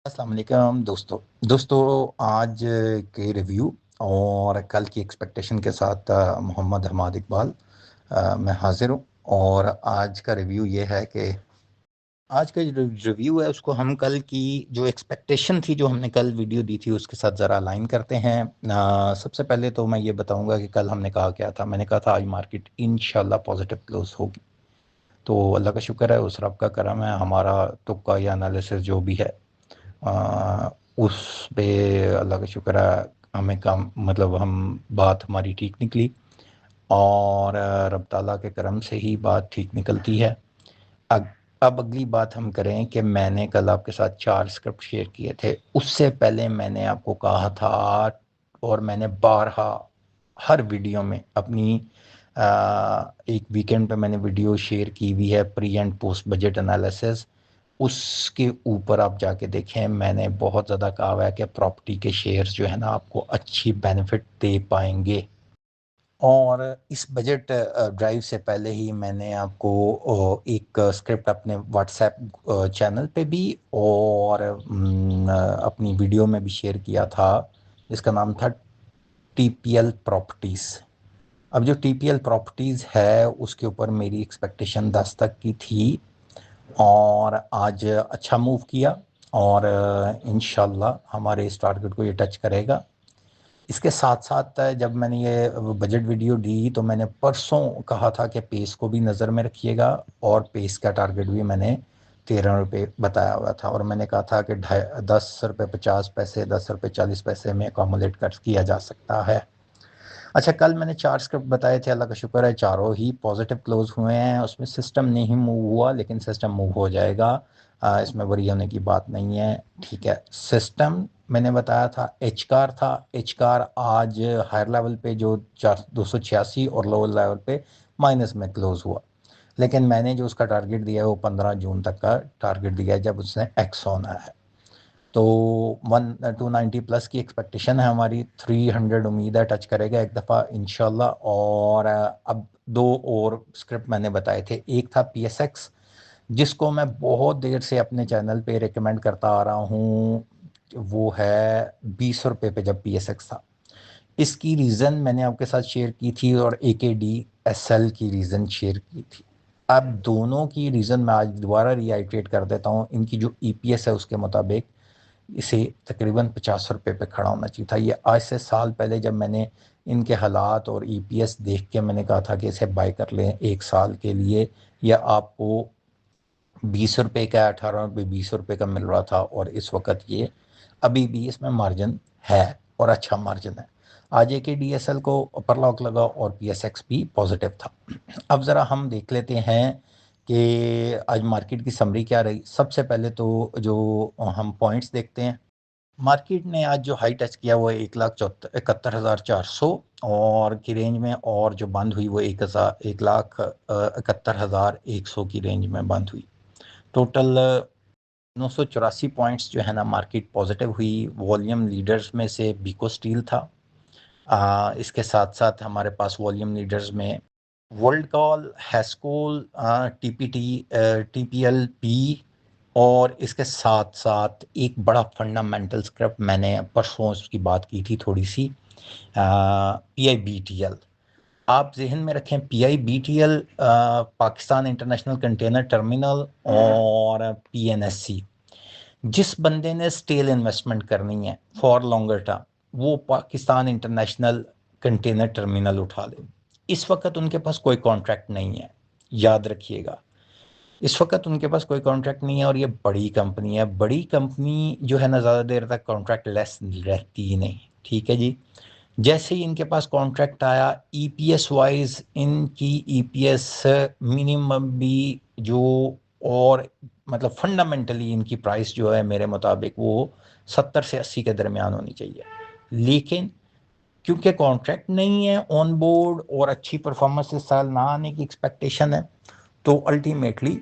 अस्सलाम वालेकुम दोस्तों आज के रिव्यू और कल की एक्सपेक्टेशन के साथ मोहम्मद हमाद इकबाल मैं हाजिर हूँ। और आज का रिव्यू ये है कि आज का जो रिव्यू है उसको हम कल की जो एक्सपेक्टेशन थी, जो हमने कल वीडियो दी थी, उसके साथ ज़रा अलाइन करते हैं। सबसे पहले तो मैं ये बताऊंगा कि कल हमने कहा क्या था। मैंने कहा था आज मार्केट इंशाल्लाह पॉजिटिव क्लोज होगी। तो अल्लाह का शुक्र है, उस रब का करम है, हमारा तुक्का या एनालिसिस जो भी है आ, उस पे अल्लाह का शुक्र है, हमें काम मतलब हम बात हमारी ठीक निकली। और रब ताला के करम से ही बात ठीक निकलती है। अब अब अगली बात हम करें कि मैंने कल आपके साथ 4 स्क्रिप्ट शेयर किए थे। उससे पहले मैंने आपको कहा था, और मैंने बारहा हर वीडियो में अपनी एक वीकेंड पे मैंने वीडियो शेयर की हुई है, pre and post budget analysis. उसके ऊपर आप जाके देखें, मैंने बहुत ज़्यादा कहा हुआ है कि प्रॉपर्टी के शेयर्स जो है ना आपको अच्छी बेनिफिट दे पाएंगे। और इस बजट ड्राइव से पहले ही मैंने आपको एक स्क्रिप्ट अपने व्हाट्सएप चैनल पे भी और अपनी वीडियो में भी शेयर किया था, जिसका नाम था टीपीएल प्रॉपर्टीज़। अब जो टीपीएल प्रॉपर्टीज़ है उसके ऊपर मेरी एक्सपेक्टेशन 10 तक की थी और आज अच्छा मूव किया और इंशाल्लाह हमारे इस टारगेट को ये टच करेगा। इसके साथ साथ जब मैंने ये बजट वीडियो दी तो मैंने परसों कहा था कि पेस को भी नज़र में रखिएगा, और पेस का टारगेट भी मैंने 13 रुपये बताया हुआ था। और मैंने कहा था कि 10 रुपये 50 पैसे 10 रुपये 40 पैसे में अकोमोडेट कर किया जा सकता है। अच्छा, कल मैंने 4 स्क्रिप्ट बताए थे, अल्लाह का शुक्र है चारों ही पॉजिटिव क्लोज हुए हैं। उसमें सिस्टम नहीं मूव हुआ, लेकिन सिस्टम मूव हो जाएगा, इसमें वरी होने की बात नहीं है। ठीक है, सिस्टम मैंने बताया था एच कार था। एच कार आज हायर लेवल पे जो 286 और लोअर लेवल पे माइनस में क्लोज हुआ, लेकिन मैंने जो उसका टारगेट दिया है वो 15 जून तक का टारगेट दिया है, जब उसने एक्स होना है। तो 290 प्लस की एक्सपेक्टेशन है हमारी। 300 उम्मीद है टच करेगा एक दफ़ा इंशाल्लाह। और अब दो और स्क्रिप्ट मैंने बताए थे। एक था पीएसएक्स, जिसको मैं बहुत देर से अपने चैनल पे रिकमेंड करता आ रहा हूँ। वो है 20 रुपये पे जब पीएसएक्स था। इसकी रीज़न मैंने आपके साथ शेयर की थी और AKDSL की रीज़न शेयर की थी। अब दोनों की रीज़न मैं आज दोबारा रीआइट्रेट कर देता हूँ। इनकी जो ईपीएस है उसके मुताबिक इसे तकरीबन 50 रुपये पे खड़ा होना चाहिए था। ये आज से साल पहले जब मैंने इनके हालात और ईपीएस देख के मैंने कहा था कि इसे बाय कर लें 1 साल के लिए, या आपको 20 रुपये का 18 रुपये 20 रुपये का मिल रहा था। और इस वक्त ये अभी भी इसमें मार्जिन है और अच्छा मार्जिन है। आज AKDSL को अपर लॉक लगा और PSX भी पॉजिटिव था। अब ज़रा हम देख लेते हैं कि आज मार्केट की समरी क्या रही। सबसे पहले तो जो हम पॉइंट्स देखते हैं, मार्केट ने आज जो हाई टच किया वो 1,71,400 और की रेंज में, और जो बंद हुई वो 1,71,100 की रेंज में बंद हुई। टोटल 984 पॉइंट्स जो है ना मार्केट पॉजिटिव हुई। वॉल्यूम लीडर्स में से बीको स्टील था। इसके साथ साथ हमारे पास वॉल्यूम लीडर्स में वर्ल्ड कॉल, हैस्कोल, TPLP, और इसके साथ साथ एक बड़ा फंडामेंटल स्क्रिप्ट मैंने परसों उसकी बात की थी थोड़ी सी, PIBTL। आप जहन में रखें, PIBTL Pakistan international container terminal और PNSC। जिस बंदे ने स्टेल इन्वेस्टमेंट करनी है फॉर लॉन्गर टर्म, वो पाकिस्तान इंटरनेशनल कंटेनर टर्मिनल उठा ले। इस वक्त उनके पास कोई कॉन्ट्रैक्ट नहीं है, याद रखिएगा। इस वक्त उनके पास कोई कॉन्ट्रैक्ट नहीं है और ये बड़ी कंपनी है। बड़ी कंपनी जो है ना ज़्यादा देर तक कॉन्ट्रैक्ट लेस रहती ही नहीं। ठीक है जी। जैसे ही इनके पास कॉन्ट्रैक्ट आया, ईपीएस वाइज इनकी ईपीएस मिनिमम भी जो, और मतलब फंडामेंटली इनकी प्राइस जो है मेरे मुताबिक वो 70 से 80 के दरमियान होनी चाहिए। लेकिन क्योंकि कॉन्ट्रैक्ट नहीं है ऑन बोर्ड और अच्छी परफॉर्मेंस इस साल ना आने की एक्सपेक्टेशन है, तो अल्टीमेटली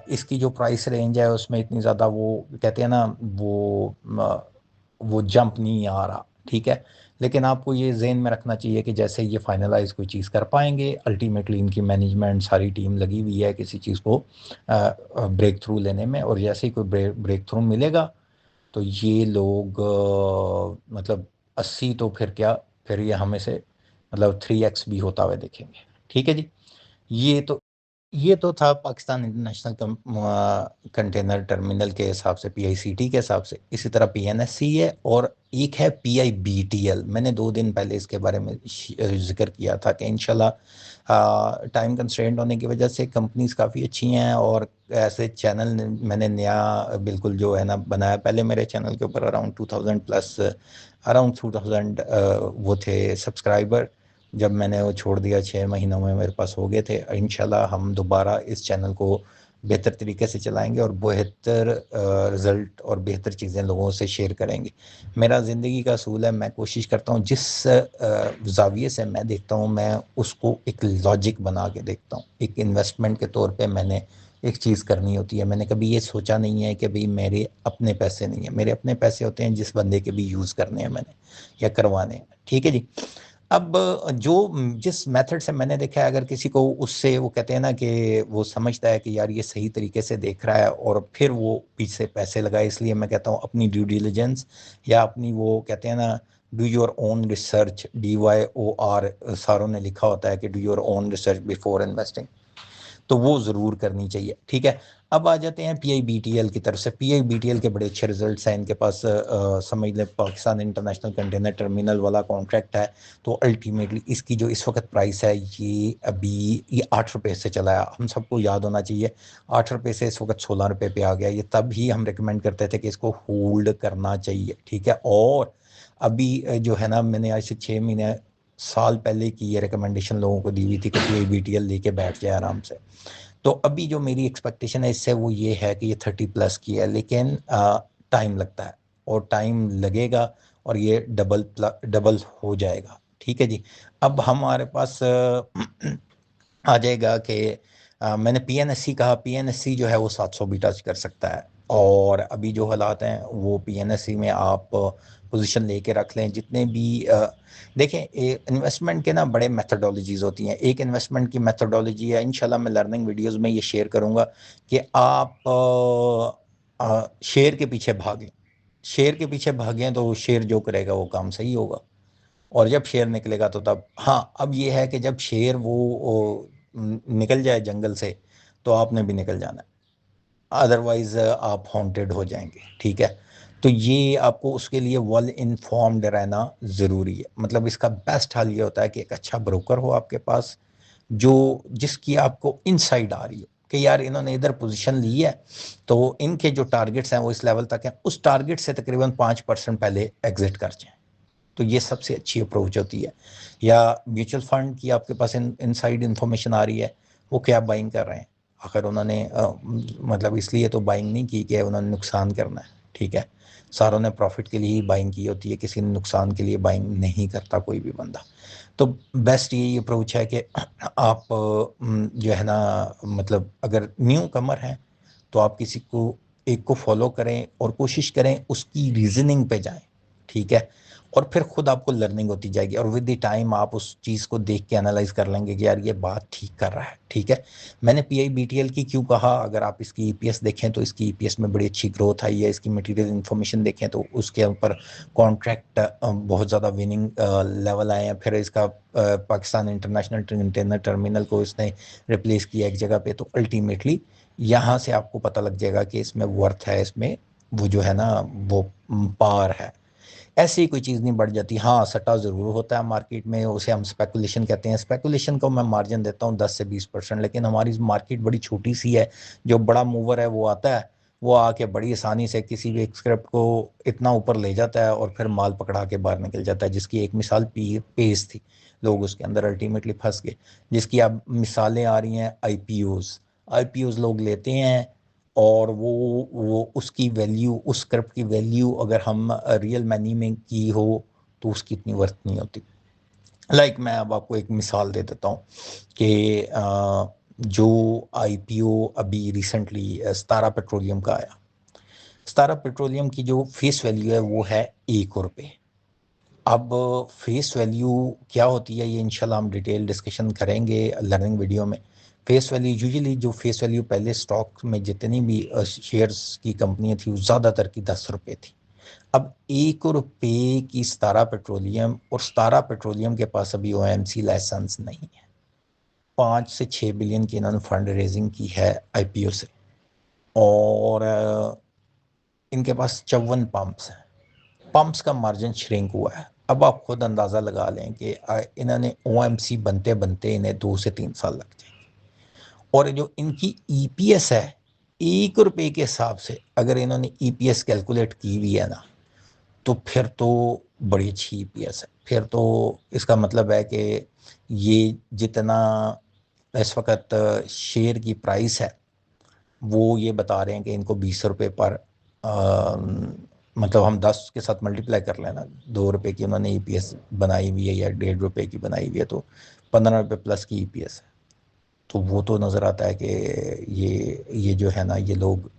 इसकी जो प्राइस रेंज है उसमें इतनी ज़्यादा वो कहते हैं ना वो जंप नहीं आ रहा। ठीक है, लेकिन आपको ये जेन में रखना चाहिए कि जैसे ये फाइनलाइज कोई चीज़ कर पाएंगे, अल्टीमेटली इनकी मैनेजमेंट सारी टीम लगी हुई है किसी चीज़ को ब्रेक थ्रू लेने में, और जैसे ही कोई ब्रेक थ्रू मिलेगा तो ये लोग मतलब 80 तो फिर क्या, फिर ये हमें से मतलब 3x भी होता हुआ देखेंगे। ठीक है जी। ये तो ये तो था पाकिस्तान इंटरनेशनल कंटेनर टर्मिनल के हिसाब से, पीआईसीटी के हिसाब से। इसी तरह पीएनएससी है और एक है पीआईबीटीएल। मैंने 2 दिन पहले इसके बारे में जिक्र किया था कि इंशाल्लाह टाइम कंस्ट्रेंट होने की वजह से कंपनीज काफ़ी अच्छी हैं और ऐसे चैनल मैंने नया बिल्कुल जो है ना बनाया। पहले मेरे चैनल के ऊपर अराउंड 2000 प्लस, अराउंड 2000 वो थे सब्सक्राइबर। जब मैंने वो छोड़ दिया 6 महीनों में मेरे पास हो गए थे। इंशाल्लाह हम दोबारा इस चैनल को बेहतर तरीके से चलाएंगे और बेहतर रिजल्ट और बेहतर चीज़ें लोगों से शेयर करेंगे। मेरा ज़िंदगी का असूल है, मैं कोशिश करता हूँ जिस ज़ाविये से मैं देखता हूँ मैं उसको एक लॉजिक बना के देखता हूँ। एक इन्वेस्टमेंट के तौर पे मैंने एक चीज़ करनी होती है। मैंने कभी ये सोचा नहीं है कि भाई मेरे अपने पैसे नहीं है, मेरे अपने पैसे होते हैं जिस बंदे के भी यूज़ करने हैं मैंने या करवाने हैं। ठीक है जी। अब जो जिस मेथड से मैंने देखा है, अगर किसी को उससे वो कहते हैं ना कि वो समझता है कि यार ये सही तरीके से देख रहा है और फिर वो पीछे पैसे लगाए, इसलिए मैं कहता हूँ अपनी ड्यू डिलिजेंस या अपनी वो कहते हैं ना do your own research, DYOR सारों ने लिखा होता है कि do your own research before investing, तो वो ज़रूर करनी चाहिए। ठीक है। अब आ जाते हैं पीआईबीटीएल की तरफ से। पीआईबीटीएल के बड़े अच्छे रिजल्ट्स हैं इनके पास। समझ लें पाकिस्तान इंटरनेशनल कंटेनर टर्मिनल वाला कॉन्ट्रैक्ट है, तो अल्टीमेटली इसकी जो इस वक्त प्राइस है ये अभी ये 8 रुपये से चला है। हम सबको याद होना चाहिए 8 रुपये से इस वक्त 16 रुपये पे आ गया। ये तब ही हम रिकमेंड करते थे कि इसको होल्ड करना चाहिए। ठीक है। और अभी जो है ना मैंने आज से 6 महीने साल पहले की ये रिकमेंडेशन लोगों को दी हुई थी कि पीआईबीटीएल लेके बैठ जाए आराम से। तो अभी जो मेरी एक्सपेक्टेशन है इससे वो ये है कि ये 30+ की है, लेकिन टाइम लगता है और टाइम लगेगा और ये डबल डबल हो जाएगा। ठीक है जी। अब हमारे पास आ जाएगा कि मैंने पीएनएससी कहा, पीएनएससी जो है वो 700 भी टच कर सकता है। और अभी जो हालात हैं वो पीएनएससी में आप पोजीशन लेके रख लें जितने भी देखें। इन्वेस्टमेंट के ना बड़े मेथडोलॉजीज होती हैं। एक इन्वेस्टमेंट की मेथडोलॉजी है, इंशाल्लाह मैं लर्निंग वीडियोस में ये शेयर करूंगा कि आप शेयर के पीछे भागें। शेयर के पीछे भागें तो शेयर जो करेगा वो काम सही होगा। और जब शेर निकलेगा तो तब हाँ, अब ये है कि जब शेर वो निकल जाए जंगल से तो आपने भी निकल जाना है, अदरवाइज आप हॉन्टेड हो जाएंगे। ठीक है। तो ये आपको उसके लिए वेल इन्फॉर्म्ड रहना ज़रूरी है। मतलब इसका बेस्ट हाल ये होता है कि एक अच्छा ब्रोकर हो आपके पास जो जिसकी आपको इनसाइड आ रही हो कि यार इन्होंने इधर पोजीशन ली है तो इनके जो टारगेट्स हैं वो इस लेवल तक हैं, उस टारगेट से तकरीबन 5% पहले एग्जिट कर जाए। तो ये सबसे अच्छी अप्रोच होती है। या म्यूचुअल फंड की आपके पास इनसाइड इंफॉर्मेशन आ रही है, वो क्या बाइंग कर रहे हैं। अगर उन्होंने मतलब इसलिए तो बाइंग नहीं की कि उन्होंने नुकसान करना है। ठीक है। सारों ने प्रॉफिट के लिए ही बाइंग की होती है, किसी ने नुकसान के लिए बाइंग नहीं करता कोई भी बंदा। तो बेस्ट यही अप्रोच है कि आप जो है ना मतलब अगर न्यू कमर हैं तो आप किसी को एक को फॉलो करें और कोशिश करें उसकी रीजनिंग पे जाएं। ठीक है। और फिर खुद आपको लर्निंग होती जाएगी और विद द टाइम आप उस चीज़ को देख के एनालाइज कर लेंगे कि यार ये बात ठीक कर रहा है। ठीक है। मैंने पीआईबीटीएल की क्यों कहा, अगर आप इसकी ईपीएस देखें तो इसकी ईपीएस में बड़ी अच्छी ग्रोथ आई है। इसकी मटेरियल इन्फॉर्मेशन देखें तो उसके ऊपर कॉन्ट्रैक्ट बहुत ज़्यादा विनिंग लेवल आए हैं। फिर इसका पाकिस्तान इंटरनेशनल कंटेनर टर्मिनल को इसने रिप्लेस किया एक जगह पे। तो अल्टीमेटली यहाँ से आपको पता लग जाएगा कि इसमें वर्थ है, इसमें वो जो है ना वो पार है। ऐसे ही कोई चीज़ नहीं बढ़ जाती। हाँ, सट्टा ज़रूर होता है मार्केट में, उसे हम स्पेकुलेशन कहते हैं। स्पेकुलेशन को मैं मार्जिन देता हूँ 10 से 20%, लेकिन हमारी मार्केट बड़ी छोटी सी है। जो बड़ा मूवर है वो आता है, वो आके बड़ी आसानी से किसी भी एक स्क्रिप्ट को इतना ऊपर ले जाता है और फिर माल पकड़ा के बाहर निकल जाता है। जिसकी एक मिसाल पेज थी, लोग उसके अंदर अल्टीमेटली फंस गए। जिसकी अब मिसालें आ रही हैं आईपीओज। आईपीओज लोग लेते हैं और वो उसकी वैल्यू, उस स्क्रिप्ट की वैल्यू अगर हम रियल मनी में की हो तो उसकी इतनी वर्थ नहीं होती। मैं अब आपको एक मिसाल दे देता हूँ कि जो आईपीओ अभी रिसेंटली सतारा पेट्रोलियम का आया। सतारा पेट्रोलियम की जो फेस वैल्यू है वो है 1 रुपये। अब फेस वैल्यू क्या होती है ये इंशाल्लाह हम डिटेल डिस्कशन करेंगे लर्निंग वीडियो में। फेस वैल्यू यूजुअली जो फेस वैल्यू पहले स्टॉक में जितनी भी शेयर्स की कंपनियां थी ज़्यादातर की 10 रुपये थी। अब 1 रुपए की सतारा पेट्रोलियम, और सतारा पेट्रोलियम के पास अभी ओएमसी लाइसेंस नहीं है। 5 से 6 बिलियन की इन्होंने फंड रेजिंग की है आईपीओ से, और इनके पास 54 पंप्स हैं। पंप्स का मार्जिन श्रिंक हुआ है। अब आप खुद अंदाज़ा लगा लें कि इन्होंने ओएमसी बनते बनते इन्हें 2 से 3 साल लग जाएंगे। और जो इनकी ईपीएस है, 1 रुपए के हिसाब से अगर इन्होंने ईपीएस कैलकुलेट की हुई है ना, तो फिर तो बड़ी अच्छी ईपीएस है। फिर तो इसका मतलब है कि ये जितना इस वक्त शेयर की प्राइस है, वो ये बता रहे हैं कि इनको 20 रुपए पर मतलब हम 10 के साथ मल्टीप्लाई कर लेना, 2 रुपए की उन्होंने ईपीएस बनाई हुई है या 1.5 रुपए की बनाई हुई है, तो 15 रुपए प्लस की ईपीएस है। तो वो तो नज़र आता है कि ये जो है ना, ये लोग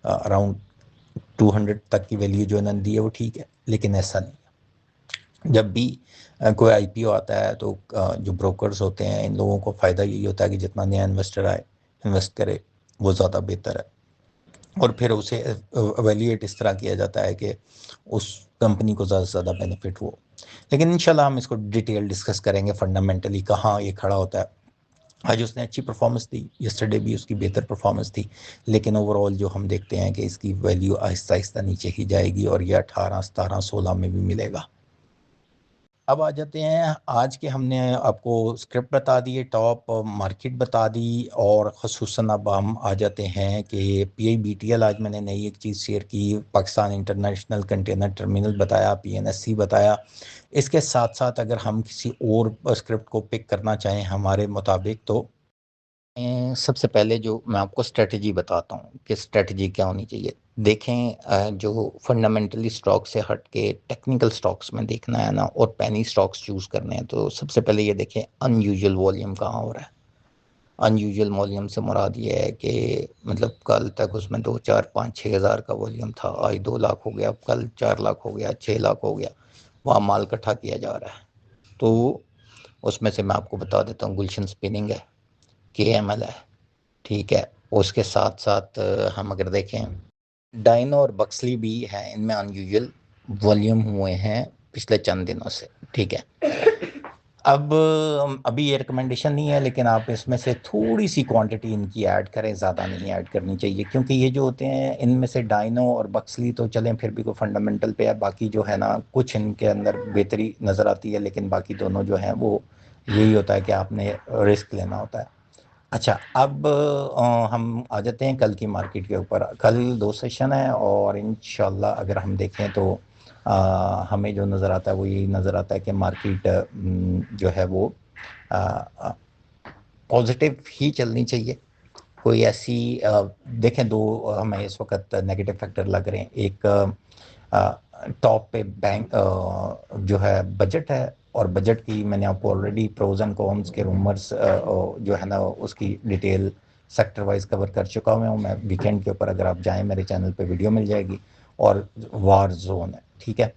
अराउंड 200 तक की वैल्यू जो इन्होंने दी है वो ठीक है, लेकिन ऐसा नहीं। जब भी कोई आईपीओ आता है तो जो ब्रोकर्स होते हैं, इन लोगों को फ़ायदा यही होता है कि जितना नया इन्वेस्टर आए, इन्वेस्ट करे, वो ज़्यादा बेहतर है। और फिर उसे एवेल्यूएट इस तरह किया जाता है कि उस कंपनी को ज़्यादा से ज़्यादा बेनिफिट हो। लेकिन इंशाल्लाह हम इसको डिटेल डिस्कस करेंगे, फंडामेंटली कहाँ ये खड़ा होता है। आज उसने अच्छी परफॉर्मेंस दी, यस्टरडे भी उसकी बेहतर परफॉर्मेंस थी, लेकिन ओवरऑल जो हम देखते हैं कि इसकी वैल्यू आहिस्ता आहिस्ता नीचे ही जाएगी, और ये 18, 17, 16 में भी मिलेगा। अब आ जाते हैं आज के, हमने आपको स्क्रिप्ट बता दी है, टॉप मार्केट बता दी, और ख़ुसूसन अब हम आ जाते हैं कि पीआईबीटीएल आज मैंने नई एक चीज़ शेयर की, पाकिस्तान इंटरनेशनल कंटेनर टर्मिनल बताया, पीएनएससी बताया। इसके साथ साथ अगर हम किसी और स्क्रिप्ट को पिक करना चाहें हमारे मुताबिक, तो सबसे पहले जो मैं आपको स्ट्रेटजी बताता हूँ कि स्ट्रेटजी क्या होनी चाहिए। देखें, जो फंडामेंटली स्टॉक से हट के टेक्निकल स्टॉक्स में देखना है ना, और पेनी स्टॉक्स चूज करने हैं, तो सबसे पहले ये देखें अनयूजुअल वॉल्यूम कहाँ हो रहा है। अनयूजुअल वॉल्यूम से मुराद ये है कि मतलब कल तक उसमें 2, 4, 5, 6 हज़ार का वॉल्यूम था, आज 2 लाख हो गया, कल 4 लाख हो गया, 6 लाख हो गया, वहाँ माल इकट्ठा किया जा रहा है। तो उसमें से मैं आपको बता देता हूँ, गुलशन स्पिनिंग है, केएमएल है, ठीक है। उसके साथ साथ हम अगर देखें, डाइनो और बक्सली भी है, इनमें अनयूजुअल वॉल्यूम हुए हैं पिछले चंद दिनों से, ठीक है। अब अभी ये रिकमेंडेशन नहीं है, लेकिन आप इसमें से थोड़ी सी क्वांटिटी इनकी ऐड करें, ज़्यादा नहीं ऐड करनी चाहिए, क्योंकि ये जो होते हैं इनमें से डाइनो और बक्सली तो चलें फिर भी कोई फंडामेंटल पे है, बाकी जो है ना कुछ इनके अंदर बेहतरी नज़र आती है, लेकिन बाकी दोनों जो हैं वो यही होता है कि आपने रिस्क लेना होता है। अच्छा, अब हम आ जाते हैं कल की मार्केट के ऊपर। कल 2 सेशन है, और इंशाल्लाह अगर हम देखें तो हमें जो नज़र आता है वो यही नज़र आता है कि मार्केट जो है वो पॉजिटिव ही चलनी चाहिए। कोई ऐसी देखें, दो हमें इस वक्त नेगेटिव फैक्टर लग रहे हैं। एक टॉप पे बैंक जो है बजट है, और बजट की मैंने आपको ऑलरेडी प्रोज एंड कॉन्स के रूमर्स जो है ना उसकी डिटेल सेक्टर वाइज कवर कर चुका हूँ मैं वीकेंड के ऊपर। अगर आप जाएं मेरे चैनल पे वीडियो मिल जाएगी, और वार जोन है, ठीक है।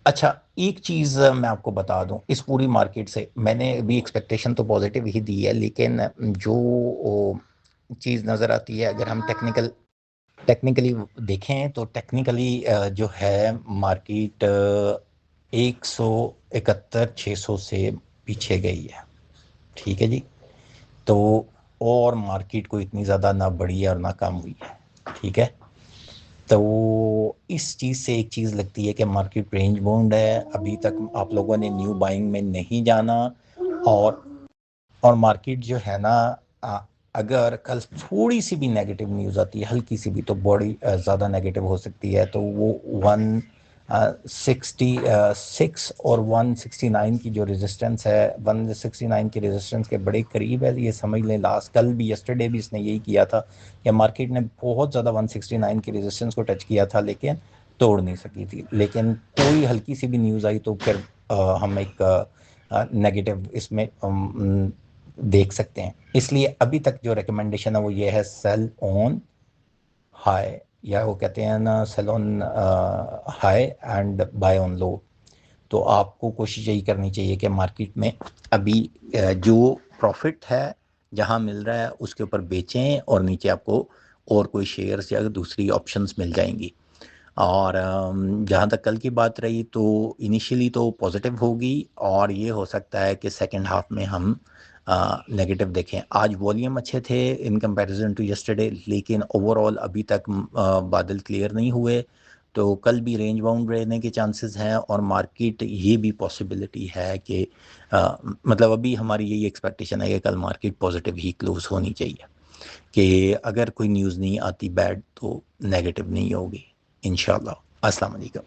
अच्छा, एक चीज़ मैं आपको बता दूं, इस पूरी मार्केट से मैंने भी एक्सपेक्टेशन तो पॉजिटिव ही दी है, लेकिन जो चीज़ नज़र आती है, अगर हम टेक्निकली देखें तो टेक्निकली जो है मार्केट 171, 600 से पीछे गई है, ठीक है जी। तो और मार्केट को इतनी ज़्यादा ना बढ़ी है और ना कम हुई है, ठीक है। तो इस चीज़ से एक चीज़ लगती है कि मार्केट रेंज बाउंड है, अभी तक आप लोगों ने न्यू बाइंग में नहीं जाना। और मार्केट जो है ना, अगर कल थोड़ी सी भी नेगेटिव न्यूज़ आती है, हल्की सी भी, तो बड़ी ज़्यादा नेगेटिव हो सकती है। तो वो 166 और 169 की जो रेजिस्टेंस है, 169 की रेजिस्टेंस के बड़े करीब है, ये समझ लें। लास्ट कल भी, यस्टरडे भी इसने यही किया था कि मार्केट ने बहुत ज़्यादा 169 की रेजिस्टेंस को टच किया था, लेकिन तोड़ नहीं सकी थी। लेकिन कोई हल्की सी भी न्यूज़ आई तो फिर हम एक नेगेटिव इसमें देख सकते हैं। इसलिए अभी तक जो रिकमेंडेशन है वो ये है, सेल ऑन हाई, या वो कहते हैं ना, sell on high and buy on low. तो आपको कोशिश यही करनी चाहिए कि मार्केट में अभी जो प्रॉफिट है जहां मिल रहा है उसके ऊपर बेचें, और नीचे आपको और कोई शेयर्स या दूसरी ऑप्शंस मिल जाएंगी। और जहाँ तक कल की बात रही तो इनिशियली तो पॉजिटिव होगी और ये हो सकता है कि सेकंड हाफ में हम नेगेटिव देखें। आज वॉल्यूम अच्छे थे इन कंपैरिजन टू यस्टरडे, लेकिन ओवरऑल अभी तक बादल क्लियर नहीं हुए, तो कल भी रेंज बाउंड रहने के चांसेस हैं और मार्केट ये भी पॉसिबिलिटी है कि मतलब अभी हमारी यही एक्सपेक्टेशन है कि कल मार्केट पॉजिटिव ही क्लोज होनी चाहिए, कि अगर कोई न्यूज़ नहीं आती बैड तो नेगेटिव नहीं होगी इंशाल्लाह। अस्सलाम वालेकुम।